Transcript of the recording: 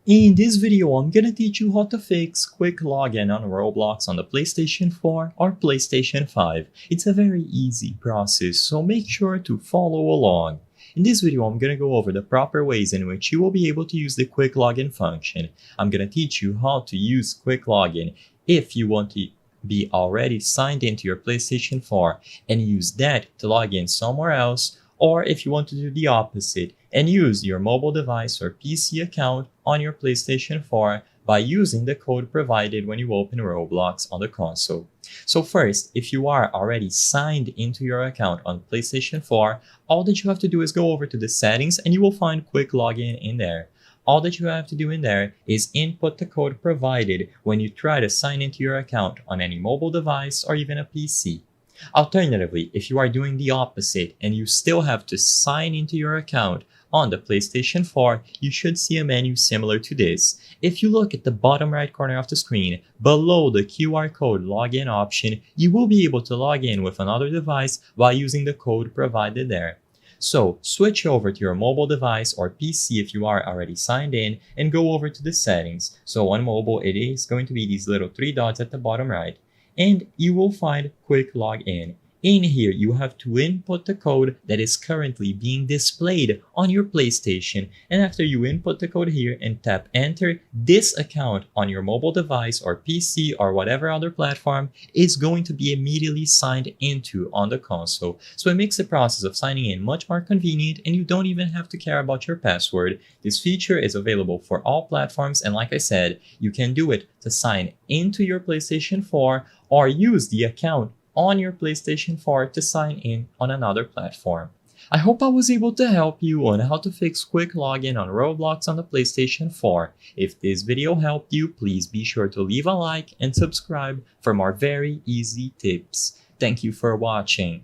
In this video, I'm gonna teach you how to fix quick login on Roblox on the PlayStation 4 or PlayStation 5. It's a very easy process, so make sure to follow along. In this video, I'm gonna go over the proper ways in which you will be able to use the quick login function. I'm gonna teach you how to use quick login if you want to be already signed into your PlayStation 4 and use that to log in somewhere else, or if you want to do the opposite and use your mobile device or PC account on your PlayStation 4 by using the code provided when you open Roblox on the console. So first, if you are already signed into your account on PlayStation 4, all that you have to do is go over to the settings and you will find quick login in there. All that you have to do in there is input the code provided when you try to sign into your account on any mobile device or even a PC. Alternatively, if you are doing the opposite and you still have to sign into your account on the PlayStation 4, you should see a menu similar to this. If you look at the bottom right corner of the screen, below the QR code login option, you will be able to log in with another device by using the code provided there. So switch over to your mobile device or PC if you are already signed in and go over to the settings. So on mobile, it is going to be these little three dots at the bottom right, and you will find quick login. In here, you have to input the code that is currently being displayed on your PlayStation. And after you input the code here and tap enter, this account on your mobile device or PC or whatever other platform is going to be immediately signed into on the console. So it makes the process of signing in much more convenient and you don't even have to care about your password. This feature is available for all platforms, and like I said, you can do it to sign into your PlayStation 4 or use the account on your PlayStation 4 to sign in on another platform. I hope I was able to help you on how to fix quick login on Roblox on the PlayStation 4. If this video helped you, please be sure to leave a like and subscribe for more very easy tips. Thank you for watching.